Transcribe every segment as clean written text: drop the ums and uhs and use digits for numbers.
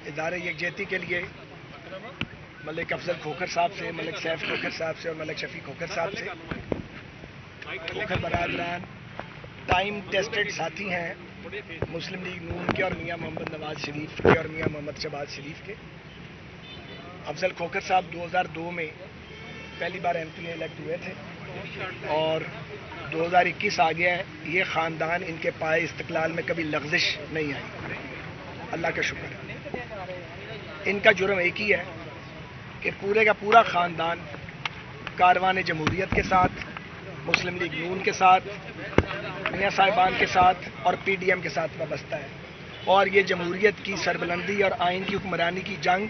ادارہ یکجہتی کے لیے ملک افضل کھوکھر صاحب سے، ملک سیف کھوکھر صاحب سے اور ملک شفیع کھوکھر صاحب سے. کھوکھر برادران ٹائم ٹیسٹڈ ساتھی ہیں مسلم لیگ نون کے اور میاں محمد نواز شریف کے اور میاں محمد شہباز شریف کے. افضل کھوکھر صاحب 2002 میں پہلی بار ایم پی الیکٹ ہوئے تھے اور 2021 آ گیا ہے. یہ خاندان ان کے پائے استقلال میں کبھی لغزش نہیں آئی، اللہ کا شکر ہے. ان کا جرم ایک ہی ہے کہ پورے کا پورا خاندان کاروان جمہوریت کے ساتھ، مسلم لیگ نون کے ساتھ، میاں صاحبان کے ساتھ اور پی ڈی ایم کے ساتھ وابستہ ہے، اور یہ جمہوریت کی سربلندی اور آئین کی حکمرانی کی جنگ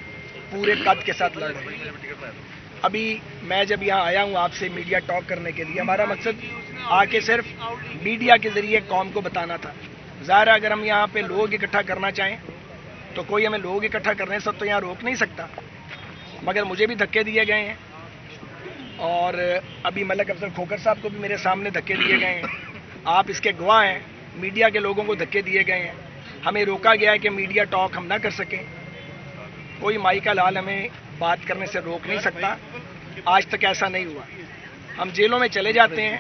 پورے قد کے ساتھ لڑ رہے ہیں. ابھی میں جب یہاں آیا ہوں آپ سے میڈیا ٹاک کرنے کے لیے، ہمارا مقصد آ کے صرف میڈیا کے ذریعے قوم کو بتانا تھا. ظاہر ہے اگر ہم یہاں پہ لوگ اکٹھا کرنا چاہیں تو کوئی ہمیں لوگ اکٹھا کرنے سے تو یہاں روک نہیں سکتا، مگر مجھے بھی دھکے دیے گئے ہیں اور ابھی ملک افضل کھوکھر صاحب کو بھی میرے سامنے دھکے دیے گئے ہیں. آپ اس کے گواہ ہیں، میڈیا کے لوگوں کو دھکے دیے گئے ہیں. ہمیں روکا گیا ہے کہ میڈیا ٹاک ہم نہ کر سکیں. کوئی مائی کا لال ہمیں بات کرنے سے روک نہیں سکتا. آج تک ایسا نہیں ہوا. ہم جیلوں میں چلے جاتے ہیں،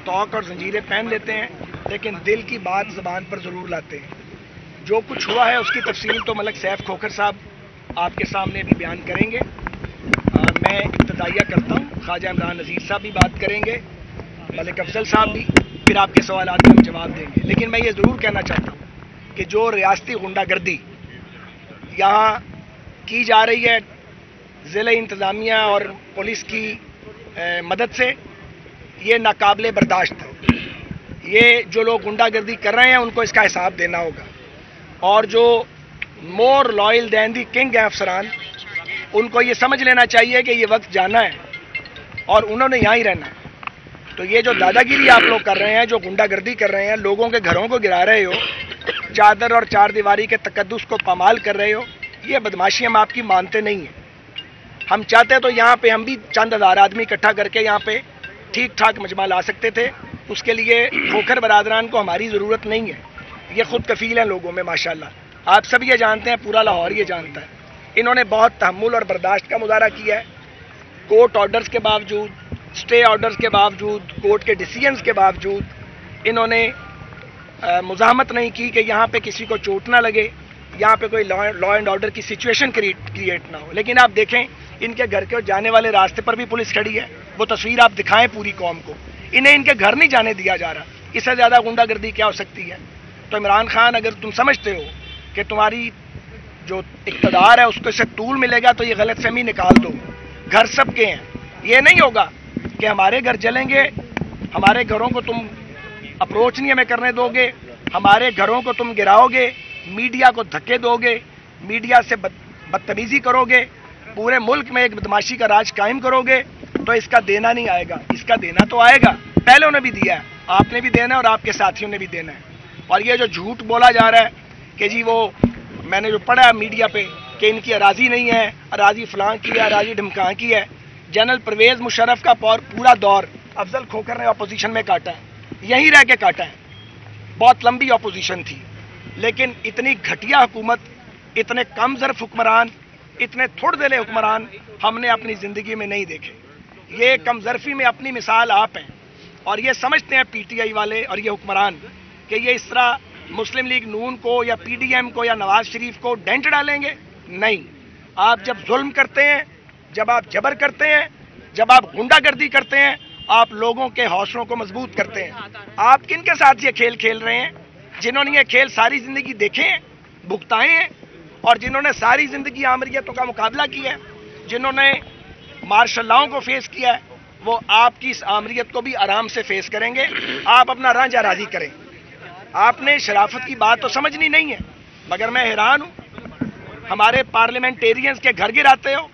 توق اور زنجیریں پہن لیتے ہیں، لیکن دل کی بات زبان پر ضرور لاتے ہیں. جو کچھ ہوا ہے اس کی تفصیل تو ملک سیف کھوکھر صاحب آپ کے سامنے بھی بیان کریں گے. میں ابتدائیہ کرتا ہوں، خواجہ عمران عزیز صاحب بھی بات کریں گے، ملک افضل صاحب بھی، پھر آپ کے سوالات کا ہم جواب دیں گے. لیکن میں یہ ضرور کہنا چاہتا ہوں کہ جو ریاستی غنڈہ گردی یہاں کی جا رہی ہے ضلع انتظامیہ اور پولیس کی مدد سے، یہ ناقابل برداشت ہے. یہ جو لوگ غنڈہ گردی کر رہے ہیں ان کو اس کا حساب دینا ہوگا، اور جو مور لائل دین دی کنگ ہیں افسران، ان کو یہ سمجھ لینا چاہیے کہ یہ وقت جانا ہے اور انہوں نے یہاں ہی رہنا ہے. تو یہ جو دادا گیری آپ لوگ کر رہے ہیں، جو غنڈہ گردی کر رہے ہیں، لوگوں کے گھروں کو گرا رہے ہو، چادر اور چار دیواری کے تقدس کو پامال کر رہے ہو، یہ بدماشی ہم آپ کی مانتے نہیں ہیں. ہم چاہتے تو یہاں پہ ہم بھی چند ہزار آدمی اکٹھا کر کے یہاں پہ ٹھیک ٹھاک مجمع لا سکتے تھے. اس کے لیے کھوکھر برادران کو ہماری ضرورت نہیں ہے. یہ خود کفیل ہیں لوگوں میں ماشاءاللہ. آپ سب یہ جانتے ہیں، پورا لاہور یہ جانتا ہے. انہوں نے بہت تحمل اور برداشت کا مظاہرہ کیا ہے. کورٹ آرڈرز کے باوجود، اسٹے آرڈرز کے باوجود، کورٹ کے ڈیسیژنز کے باوجود انہوں نے مزاحمت نہیں کی کہ یہاں پہ کسی کو چوٹ نہ لگے، یہاں پہ کوئی لا اینڈ آرڈر کی سچویشن کریٹ نہ ہو. لیکن آپ دیکھیں ان کے گھر کے جانے والے راستے پر بھی پولیس کھڑی ہے. وہ تصویر آپ دکھائیں پوری قوم کو. انہیں ان کے گھر نہیں جانے دیا جا رہا. اس سے زیادہ غنڈہ گردی کیا ہو سکتی ہے؟ تو عمران خان، اگر تم سمجھتے ہو کہ تمہاری جو اقتدار ہے اس کو اس سے طول ملے گا تو یہ غلط فہمی نکال دو. گھر سب کے ہیں. یہ نہیں ہوگا کہ ہمارے گھر جلیں گے، ہمارے گھروں کو تم اپروچ نہیں ہمیں کرنے دو گے، ہمارے گھروں کو تم گراؤ گے، میڈیا کو دھکے دو گے، میڈیا سے بدتمیزی کرو گے، پورے ملک میں ایک بدماشی کا راج قائم کرو گے، تو اس کا دینا نہیں آئے گا. اس کا دینا تو آئے گا. پہلے انہوں نے بھی دیا ہے، آپ نے بھی دینا ہے اور آپ کے ساتھیوں نے بھی دینا ہے. اور یہ جو جھوٹ بولا جا رہا ہے کہ جی وہ میں نے جو پڑھا ہے میڈیا پہ کہ ان کی اراضی نہیں ہے، اراضی فلاں کی ہے، اراضی ڈھمکاں کی ہے. جنرل پرویز مشرف کا پورا دور افضل کھوکھر نے اپوزیشن میں کاٹا ہے، یہیں رہ کے کاٹا ہے. بہت لمبی اپوزیشن تھی، لیکن اتنی گھٹیا حکومت، اتنے کم ظرف حکمران، اتنے تھوڑ دلے حکمران ہم نے اپنی زندگی میں نہیں دیکھے. یہ کم ظرفی میں اپنی مثال آپ ہیں، اور یہ سمجھتے ہیں پی ٹی آئی والے اور یہ حکمران کہ یہ اس طرح مسلم لیگ نون کو یا پی ڈی ایم کو یا نواز شریف کو ڈینٹ ڈالیں گے. نہیں. آپ جب ظلم کرتے ہیں، جب آپ جبر کرتے ہیں، جب آپ غنڈہ گردی کرتے ہیں، آپ لوگوں کے حوصلوں کو مضبوط کرتے ہیں. آپ کن کے ساتھ یہ کھیل کھیل رہے ہیں؟ جنہوں نے یہ کھیل ساری زندگی دیکھے ہیں، بھگتائے ہیں، اور جنہوں نے ساری زندگی آمریتوں کا مقابلہ کیا ہے، جنہوں نے مارشل لاؤں کو فیس کیا ہے، وہ آپ کی اس آمریت کو بھی آرام سے فیس کریں گے. آپ اپنا رانجھا راضی کریں. آپ نے شرافت کی بات تو سمجھنی نہیں ہے، مگر میں حیران ہوں ہمارے پارلیمنٹیرینز کے گھر گراتے ہو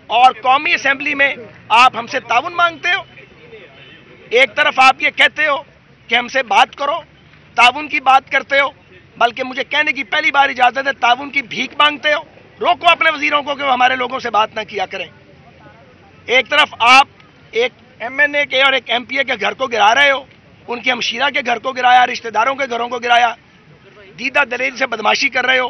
اور قومی اسمبلی میں آپ ہم سے تعاون مانگتے ہو. ایک طرف آپ یہ کہتے ہو کہ ہم سے بات کرو، تعاون کی بات کرتے ہو، بلکہ مجھے کہنے کی پہلی بار اجازت ہے تعاون کی بھیک مانگتے ہو. روکو اپنے وزیروں کو کہ وہ ہمارے لوگوں سے بات نہ کیا کریں. ایک طرف آپ ایک ایم این اے کے اور ایک ایم پی اے کے گھر کو گرا رہے ہو، ان کی ہمشیرہ کے گھر کو گرایا، رشتہ داروں کے گھروں کو گرایا، دیدہ دلیل سے بدماشی کر رہے ہو.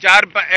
4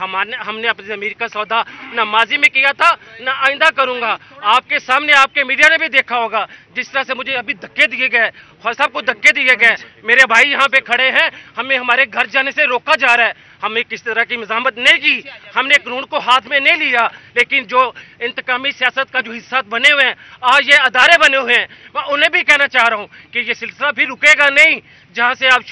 ہم نے اپنی ضمیر کا سودا نہ ماضی میں کیا تھا نہ آئندہ کروں گا. آپ کے سامنے آپ کے میڈیا نے بھی دیکھا ہوگا جس طرح سے مجھے ابھی دھکے دیے گئے, صاحب کو دھکے دیے گئے. میرے بھائی یہاں پہ کھڑے ہیں, ہمیں ہمارے گھر جانے سے روکا جا رہا ہے. ہمیں کس طرح کی مزاحمت نہیں کی, ہم نے قانون کو ہاتھ میں نہیں لیا, لیکن جو انتقامی سیاست کا جو حصہ بنے ہوئے ہیں, آج یہ ادارے بنے ہوئے ہیں, میں انہیں بھی کہنا چاہ رہا ہوں کہ یہ سلسلہ بھی رکے گا نہیں. جہاں سے آپ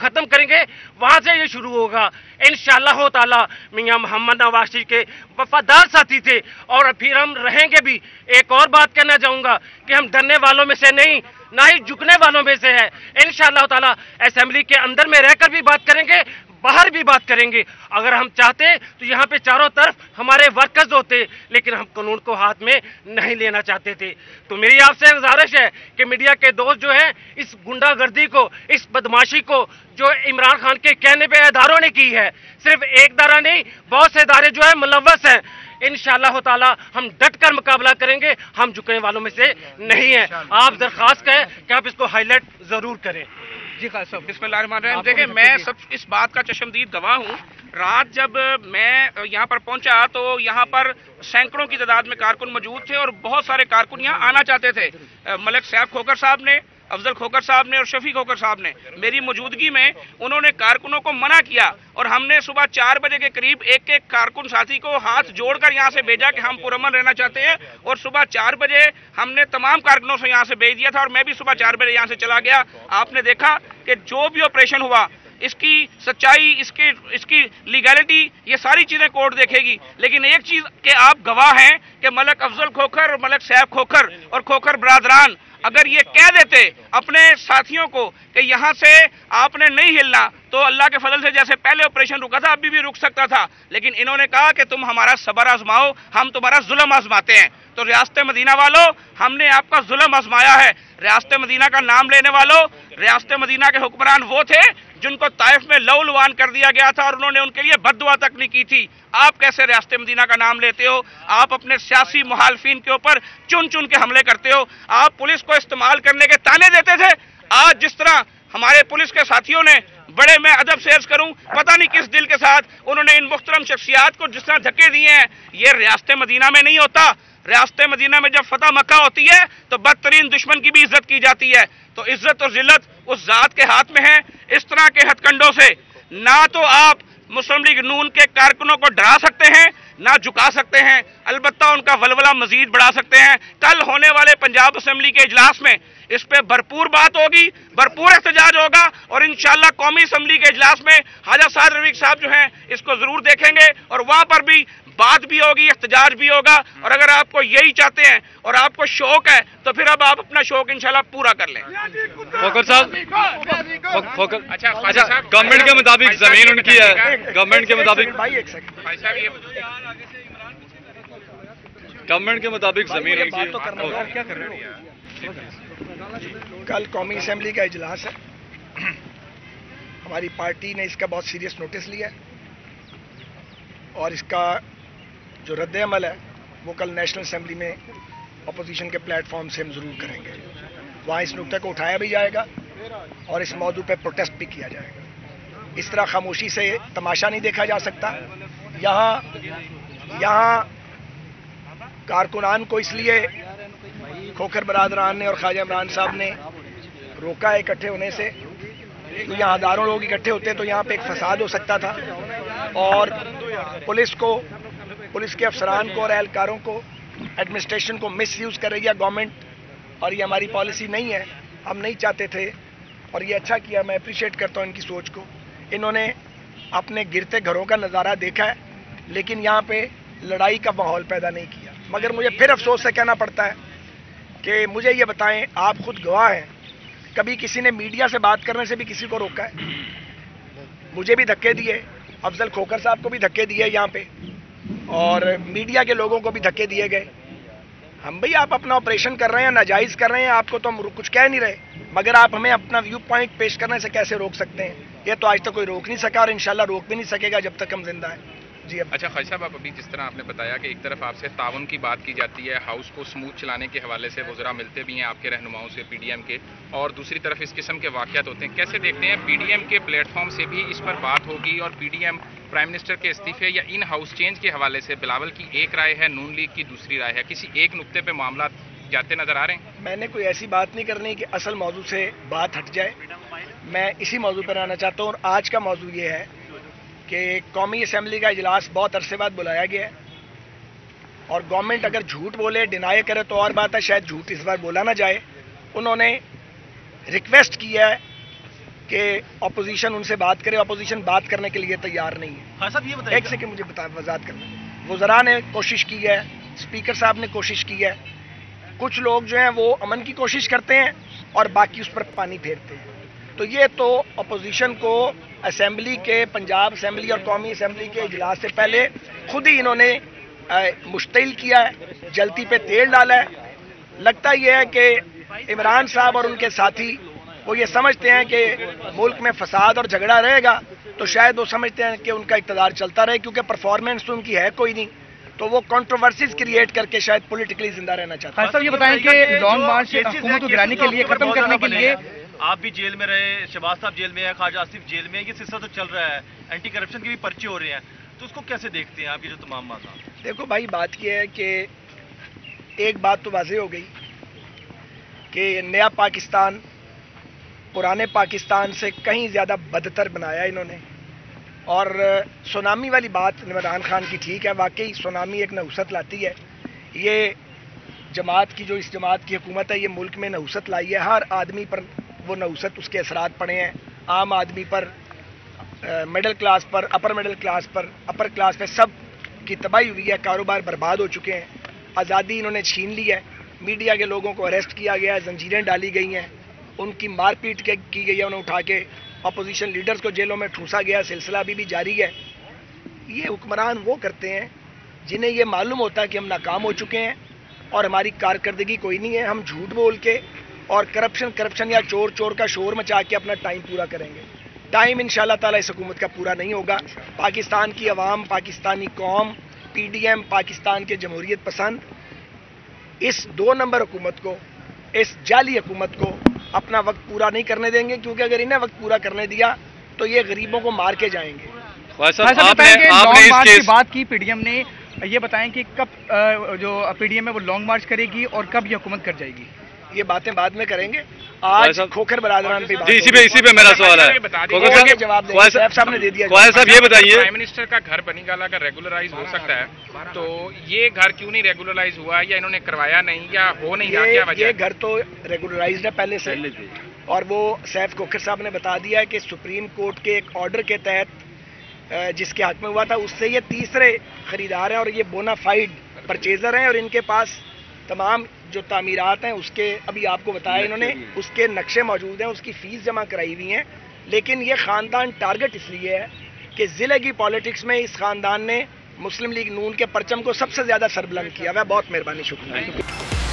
ختم کریں گے وہاں سے یہ شروع ہوگا انشاءاللہ تعالی. میاں محمد نواز شریف کے وفادار ساتھی تھے اور پھر ہم رہیں گے بھی. ایک اور بات کہنا چاہوں گا کہ ہم ڈرنے والوں میں سے نہیں, نہ ہی جھکنے والوں میں سے ہے. انشاءاللہ تعالی اسمبلی کے اندر میں رہ کر بھی بات کریں گے, باہر بھی بات کریں گے. اگر ہم چاہتے تو یہاں پہ چاروں طرف ہمارے ورکرز ہوتے, لیکن ہم قانون کو ہاتھ میں نہیں لینا چاہتے تھے. تو میری آپ سے گزارش ہے کہ میڈیا کے دوست جو ہیں اس گنڈا گردی کو, اس بدماشی کو جو عمران خان کے کہنے پہ اداروں نے کی ہے, صرف ایک ادارہ نہیں بہت سے ادارے جو ہیں ملوث ہیں, انشاءاللہ تعالی ہم ڈٹ کر مقابلہ کریں گے. ہم جھکنے والوں میں سے نہیں ہیں. آپ درخواست کریں کہ آپ اس کو ہائی لائٹ ضرور کریں. جی خالد صاحب, بسم اللہ الرحمن الرحیم. دیکھیں میں سب اس بات کا چشمدید گواہ ہوں. رات جب میں یہاں پر پہنچا تو یہاں پر سینکڑوں کی تعداد میں کارکن موجود تھے اور بہت سارے کارکن یہاں آنا چاہتے تھے. ملک سیف کھوکھر صاحب نے, افضل کھوکھر صاحب نے اور شفیع کھوکھر صاحب نے میری موجودگی میں انہوں نے کارکنوں کو منع کیا اور ہم نے صبح 4 بجے کے قریب ایک ایک کارکن ساتھی کو ہاتھ جوڑ کر یہاں سے بھیجا کہ ہم پرامن رہنا چاہتے ہیں, اور صبح 4 بجے ہم نے تمام کارکنوں سے یہاں سے بھیج دیا تھا اور میں بھی صبح 4 بجے یہاں سے چلا گیا. آپ نے دیکھا کہ جو بھی آپریشن ہوا اس کی سچائی, اس کی لیگلٹی, یہ ساری چیزیں کورٹ دیکھے گی. لیکن ایک چیز کہ آپ گواہ ہیں کہ ملک افضل کھوکھر اور ملک سیف کھوکھر اور کھوکھر برادران اگر یہ کہہ دیتے اپنے ساتھیوں کو کہ یہاں سے آپ نے نہیں ہلنا, تو اللہ کے فضل سے جیسے پہلے آپریشن رکا تھا ابھی بھی رک سکتا تھا. لیکن انہوں نے کہا کہ تم ہمارا صبر آزماؤ, ہم تمہارا ظلم آزماتے ہیں. تو ریاست مدینہ والوں, ہم نے آپ کا ظلم آزمایا ہے. ریاست مدینہ کا نام لینے والوں, ریاست مدینہ کے حکمران وہ تھے جن کو طائف میں لو لوان کر دیا گیا تھا اور انہوں نے ان کے لیے بد دعا تک نہیں کی تھی. آپ کیسے ریاست مدینہ کا نام لیتے ہو؟ آپ اپنے سیاسی مخالفین کے اوپر چن چن کے حملے کرتے ہو. آپ پولیس کو استعمال کرنے کے تانے دیتے تھے. آج جس طرح ہمارے پولیس کے ساتھیوں نے بڑے, میں ادب سے عرض کروں, پتہ نہیں کس دل کے ساتھ انہوں نے ان محترم شخصیات کو جس طرح دھکے دیے ہیں, یہ ریاست مدینہ میں نہیں ہوتا. ریاست مدینہ میں جب فتح مکہ ہوتی ہے تو بدترین دشمن کی بھی عزت کی جاتی ہے. تو عزت اور ذلت اس ذات کے ہاتھ میں ہے. اس طرح کے ہتھ کنڈوں سے نہ تو آپ مسلم لیگ نون کے کارکنوں کو ڈرا سکتے ہیں نہ جھکا سکتے ہیں, البتہ ان کا ولولہ مزید بڑھا سکتے ہیں. کل ہونے والے پنجاب اسمبلی کے اجلاس میں اس پہ بھرپور بات ہوگی, بھرپور احتجاج ہوگا, اور انشاءاللہ قومی اسمبلی کے اجلاس میں خواجہ سعد رفیق صاحب جو ہیں اس کو ضرور دیکھیں گے اور وہاں پر بھی بات بھی ہوگی, احتجاج بھی ہوگا. اور اگر آپ کو یہی چاہتے ہیں اور آپ کو شوق ہے تو پھر اب آپ اپنا شوق انشاءاللہ پورا کر لیں. کھوکھر صاحب, اچھا گورنمنٹ کے مطابق زمین ان کی ہے, گورنمنٹ کے مطابق گورنمنٹ کے مطابق زمین ان کی ہے. کل قومی اسمبلی کا اجلاس ہے, ہماری پارٹی نے اس کا بہت سیریس نوٹس لیا ہے اور اس کا جو رد عمل ہے وہ کل نیشنل اسمبلی میں اپوزیشن کے پلیٹ فارم سے ہم ضرور کریں گے. وہاں اس نقطے کو اٹھایا بھی جائے گا اور اس موضوع پہ پروٹیسٹ بھی کیا جائے گا. اس طرح خاموشی سے تماشا نہیں دیکھا جا سکتا. یہاں کارکنان کو اس لیے کھوکھر برادران نے اور خواجہ عمران صاحب نے روکا ہے اکٹھے ہونے سے, تو یہاں ہزاروں لوگ اکٹھے ہوتے تو یہاں پہ ایک فساد ہو سکتا تھا اور پولیس کے افسران کو اور اہلکاروں کو, ایڈمنسٹریشن کو مس یوز کر رہی ہے گورنمنٹ, اور یہ ہماری پالیسی نہیں ہے. ہم نہیں چاہتے تھے اور یہ اچھا کیا, میں اپریشیٹ کرتا ہوں ان کی سوچ کو. انہوں نے اپنے گرتے گھروں کا نظارہ دیکھا ہے لیکن یہاں پہ لڑائی کا ماحول پیدا نہیں کیا. مگر مجھے پھر افسوس سے کہنا پڑتا ہے کہ مجھے یہ بتائیں, آپ خود گواہ ہیں, کبھی کسی نے میڈیا سے بات کرنے سے بھی کسی کو روکا ہے؟ مجھے بھی دھکے دیے, افضل کھوکھر صاحب کو بھی دھکے دیے یہاں پہ, اور میڈیا کے لوگوں کو بھی دھکے دیے گئے. ہم بھئی آپ اپنا آپریشن کر رہے ہیں, ناجائز کر رہے ہیں, آپ کو تو ہم کچھ کہہ نہیں رہے, مگر آپ ہمیں اپنا ویو پوائنٹ پیش کرنے سے کیسے روک سکتے ہیں؟ یہ تو آج تک کوئی روک نہیں سکا اور انشاءاللہ روک بھی نہیں سکے گا جب تک ہم زندہ ہیں. جی اچھا خواجہ صاحب، آپ ابھی جس طرح آپ نے بتایا کہ ایک طرف آپ سے تعاون کی بات کی جاتی ہے، ہاؤس کو سموتھ چلانے کے حوالے سے وزراء ملتے بھی ہیں آپ کے رہنماؤں سے پی ڈی ایم کے، اور دوسری طرف اس قسم کے واقعات ہوتے ہیں، کیسے دیکھتے ہیں پی ڈی ایم کے پلیٹ فارم سے بھی اس پر بات ہوگی اور P D M prime minister کے استعفے یا ان ہاؤس چینج کے حوالے سے بلاول کی ایک رائے ہے، نون لیگ کی دوسری رائے ہے، کسی ایک نقطے پہ معاملات جاتے نظر آ رہے ہیں؟ میں نے کوئی ایسی بات نہیں کرنی کہ اصل موضوع سے بات ہٹ جائے، میں اسی موضوع پر آنا چاہتا ہوں، اور آج کا موضوع یہ ہے کہ قومی اسمبلی کا اجلاس بہت عرصے بعد بلایا گیا ہے، اور گورنمنٹ اگر جھوٹ بولے ڈینائی کرے تو اور بات ہے، شاید جھوٹ اس بار بولا نہ جائے۔ انہوں نے ریکویسٹ کیا ہے کہ اپوزیشن ان سے بات کرے، اپوزیشن بات کرنے کے لیے تیار نہیں ہے۔ ہاں صاحب یہ بتائیے، ایک سیکنڈ مجھے وضاحت کرنا، وزراء نے کوشش کی ہے، اسپیکر صاحب نے کوشش کی ہے، کچھ لوگ جو ہیں وہ امن کی کوشش کرتے ہیں اور باقی اس پر پانی پھیرتے ہیں، تو یہ تو اپوزیشن کو اسمبلی کے، پنجاب اسمبلی اور قومی اسمبلی کے اجلاس سے پہلے خود ہی انہوں نے مشتعل کیا ہے، جلتی پہ تیل ڈالا ہے۔ لگتا یہ ہے کہ عمران صاحب اور ان کے ساتھی وہ یہ سمجھتے ہیں کہ ملک میں فساد اور جھگڑا رہے گا تو شاید وہ سمجھتے ہیں کہ ان کا اقتدار چلتا رہے، کیونکہ پرفارمنس تو ان کی ہے کوئی نہیں، تو وہ کنٹروورسیز کریٹ کر کے شاید پولیٹیکلی زندہ رہنا چاہتے ہیں۔ صاحب یہ بتائیں کہ لانگ مارچ حکومت کو گرانے کے لیے، ختم کرنے کے لیے، آپ بھی جیل میں رہے، شہباز صاحب جیل میں ہے، خواجہ آصف جیل میں ہے، یہ سلسلہ تو چل رہا ہے، اینٹی کرپشن کے بھی پرچے ہو رہے ہیں، تو اس کو کیسے دیکھتے ہیں آپ یہ جو تمام معاملات؟ دیکھو بھائی، بات یہ ہے کہ ایک بات تو واضح ہو گئی کہ نیا پاکستان پرانے پاکستان سے کہیں زیادہ بدتر بنایا انہوں نے، اور سونامی والی بات عمران خان کی ٹھیک ہے، واقعی سونامی ایک نحوست لاتی ہے، یہ جماعت کی جو اس جماعت کی حکومت ہے یہ ملک میں نحوست لائی ہے، ہر آدمی پر وہ نحوست اس کے اثرات پڑے ہیں، عام آدمی پر، مڈل کلاس پر، اپر مڈل کلاس پر، اپر کلاس پہ، سب کی تباہی ہوئی ہے، کاروبار برباد ہو چکے ہیں، آزادی انہوں نے چھین لی ہے، میڈیا کے لوگوں کو اریسٹ کیا گیا ہے، زنجیریں ڈالی گئی ہیں، ان کی مار پیٹ کی گئی ہے، انہیں اٹھا کے اپوزیشن لیڈرز کو جیلوں میں ٹھونسا گیا، سلسلہ ابھی بھی جاری ہے۔ یہ حکمران وہ کرتے ہیں جنہیں یہ معلوم ہوتا ہے کہ ہم ناکام ہو چکے ہیں اور ہماری کارکردگی کوئی نہیں ہے، ہم جھوٹ بول کے اور کرپشن یا چور کا شور مچا کے اپنا ٹائم پورا کریں گے۔ ٹائم انشاءاللہ تعالی اس حکومت کا پورا نہیں ہوگا۔ پاکستان کی عوام، پاکستانی قوم، پی ڈی ایم، پاکستان کے جمہوریت پسند اس 2 نمبر حکومت کو، اس جعلی حکومت کو اپنا وقت پورا نہیں کرنے دیں گے، کیونکہ اگر انہیں وقت پورا کرنے دیا تو یہ غریبوں کو مار کے جائیں گے۔ آپ نے لانگ مارچ کی بات کی پی ڈی ایم نے، یہ بتائیں کہ کب جو پی ڈی ایم ہے وہ لانگ مارچ کرے گی اور کب یہ حکومت کر جائے گی؟ یہ باتیں بعد میں کریں گے، آج کھوکھر برادران پہ بات جی اسی پہ میرا سوال ہے، جواب دیں گے، صاحب نے دے دیا۔ صاحب یہ بتائیے، پرائم منسٹر کا گھر بنی گالا کا ریگولرائز ہو سکتا ہے تو یہ گھر کیوں نہیں ریگولرائز ہوا، یا انہوں نے کروایا نہیں، یا ہو نہیں رہا، کیا وجہ؟ یہ گھر تو ریگولرائزڈ ہے پہلے سے، اور وہ سیف کھوکھر صاحب نے بتا دیا ہے کہ سپریم کورٹ کے ایک آرڈر کے تحت جس کے حق میں ہوا تھا، اس سے یہ تیسرے خریدار ہیں اور یہ بونا فائڈ پرچیزر ہیں، اور ان کے پاس تمام جو تعمیرات ہیں اس کے، ابھی آپ کو بتایا انہوں نے، اس کے نقشے موجود ہیں، اس کی فیس جمع کرائی ہوئی ہیں، لیکن یہ خاندان ٹارگٹ اس لیے ہے کہ ضلع کی پالیٹکس میں اس خاندان نے مسلم لیگ نون کے پرچم کو سب سے زیادہ سربلند کیا۔ بہت مہربانی، شکریہ۔